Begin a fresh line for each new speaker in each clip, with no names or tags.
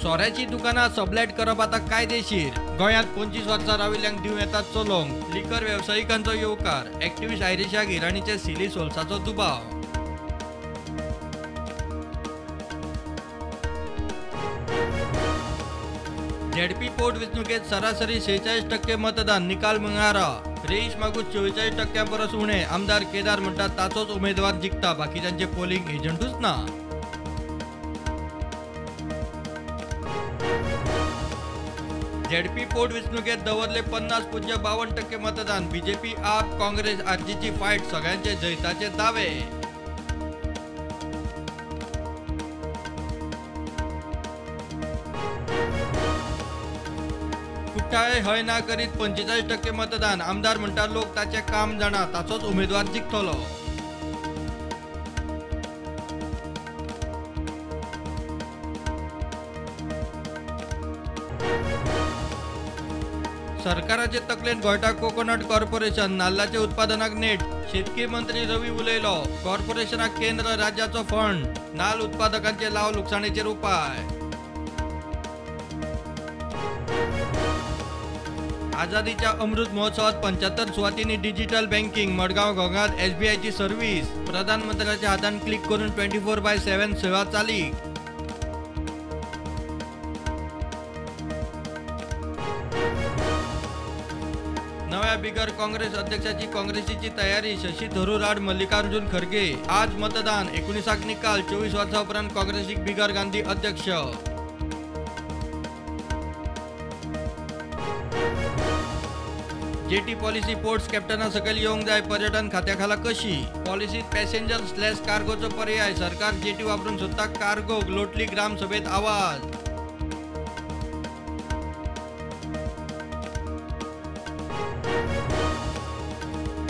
सोऱ्याची दुकानां सबलेट करप आता कायदेशीर। गोंयांत 25 वर्सां राविल्ल्यांक दिव येतात चलोंक। लिकर वेवसायिकांचो येवकार। एक्टिव्हिस्ट आयरिशाक इराणीचे सिली सोल्साचो दुबाव। झेडपी पोटवेंचणुकेत सरासरी 46% मतदान। निकाल मंगळारा। रेईश मागूस 44% परस उणे। आमदार केदार म्हणटात ताचोच उमेदवार जिखता, बाकीच्यांचे पोलिंग एजंटूच ना। झेडपी पोटवेंचणुकेत दवरले 50.52% मतदान। बीजेपी, आप, काँग्रेस, आरजीची फायट, सगळ्यांचे जैताचे दावे। कुठ्ठाळे हय ना करीत 45% मतदान। आमदार म्हणटा लोक ताचे काम जाणा, ताचोच उमेदवार जिखतलो। सरकाराचे तकलेन गोयटा कोकोनट कॉर्पोरेशन। नाल्लाचे उत्पादनाक नेट। शेतकी मंत्री रवी उलयलो। कॉर्पोरेशनाक केंद्र राज्याचो फंड। नाल्ल उत्पादकांचे लाव लुकसाणीचेर उपाय। आझादीच्या अमृत महोत्सवात 75 सुवातींनी डिजिटल बँकिंग। मडगांव घोगांत एसबीआयची सर्व्हिस। प्रधानमंत्र्याच्या हातान क्लिक करून 24/7 सेवा चालीक। नव्या बिगर काँग्रेस अध्यक्षाची काँग्रेसीची तयारी। शशी थरूर आड मल्लिकार्जुन खरगे। आज मतदान। 19 निकाल। 24 वर्सां उपरांत काँग्रेसीक बिगर गांधी अध्यक्ष। जेटी पॉलिसी पोर्ट्स कॅप्टना सकयल येवंक जाय। पर्यटन खात्या खाला कशी? पॉलिसीत पॅसेंजर / कार्गोचो पर्याय। सरकार जेटी वापरून सोदता कार्गोक। लोटली ग्रामसभेत आवाज।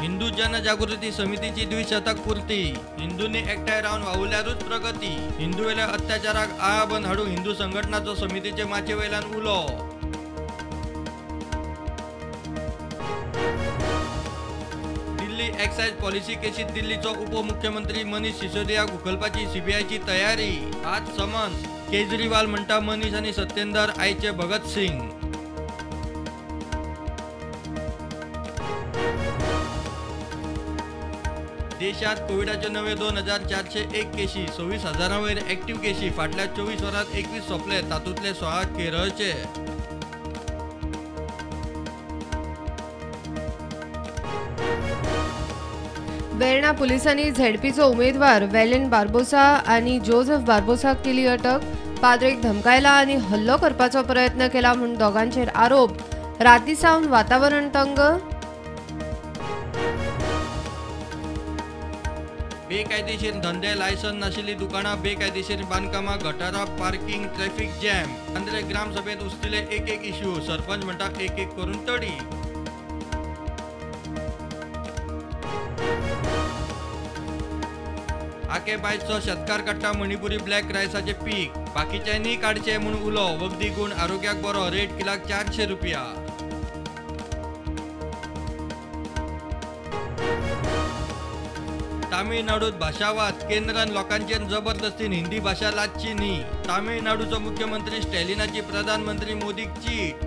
हिंदू जनजागृती समितीची 200क पूर्ती। हिंदूंनी एकठांय रावन वावुरल्यारूच प्रगती। हिंदूवेल्या अत्याचाराक आळाबंद हाडूंक हिंदू संघटनांचो समितीचे माचे वयल्यान उलो। दिल्ली एक्सायज पॉलिसी केसीत दिल्लीचो उपमुख्यमंत्री मनीष सिसोदियाक उखलपाची सीबीआयची तयारी। आज समन्स। केजरीवाल म्हणटा मनीष आनी सत्येंदर आयचे भगत सिंग। देशात कोविडाचे नवे 2401 केशी। 26,000 वयर एक्टिव्ह केशी। फाटल्या 24 वरांत 21 सोंपले, तातूंतले 16 केरळचे।
वेर्णा पुलिसांनी झेडपीचो उमेदवार वेलेन बार्बोसा आनी जोझफ बार्बोसाक केली अटक। पाद्रेक धमकायला आनी हल्लो करपाचो प्रयत्न केला म्हूण दोगांचेर आरोप। राती सावन वातावरण तंग।
बेकायदेशीर धंदे। लायसन नाशिल्ली दुकानां। बेकायदेशीर बांदकामां। गटारां। पार्किंग। Traffic jam. आंध्रे ग्रामसभेत उस्तिले एक इश्यू। सरपंच म्हणटा एक करून तडी। आके बायचो शेतकार काडटा मणिपुरी ब्लॅक रायसाचे पीक। बाकीच्यांनी काडचे म्हूण उलो। वखदी गूण आरोग्याक बरो। रेट किलाक 400 रुपया। तामिळनाडूत भाशावाद। केंद्रान लोकांचेर जबरदस्तीन हिंदी भाषा लादची न्ही। तामिळनाडूचो मुख्यमंत्री स्टॅलिनाची प्रधानमंत्री मोदीक चीट।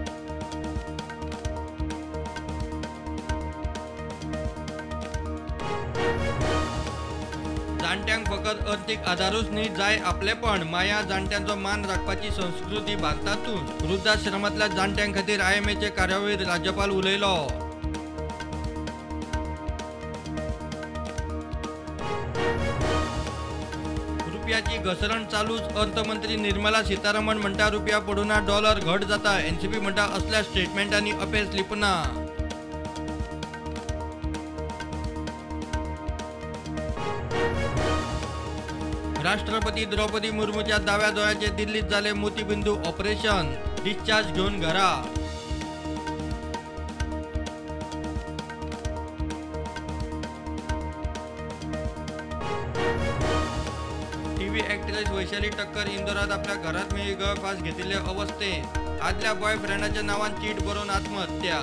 जाणट्यांक फकत अर्थीक आधारूच न्ही, जाय आपलेपण। माया जाणट्यांचो मान राखपाची संस्कृती भारतातून। वृद्धाश्रमांतल्या जाणट्यां खातीर IMAचे कार्यावळीत राज्यपाल उलयलो। रुपयाची घसरण चालूच। अर्थमंत्री निर्मला सीतारामन म्हणटा रुपया पडूना, डॉलर घट जाता। एनसीपी म्हणटा असल्या स्टेटमेंटांनी अपेस लिपना। राष्ट्रपती द्रौपदी मुर्मूच्या दाव्या दोळ्याचे दिल्लीत जाले मोतीबिंदू ऑपरेशन। डिस्चार्ज घेऊन घरा। टीव्ही ॲक्ट्रेस वैशाली ठक्कर इंदोरात आपल्या घरात मेळी गळफास घेतिल्ले अवस्थेत। आदल्या बॉयफ्रेंडाच्या नावान चीट बरोवन आत्महत्या।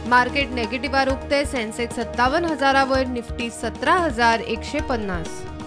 मार्केट नेगेटिव्हार उक्ते सेन्सेक्स 57,000 वयर, निफ्टी 17,150.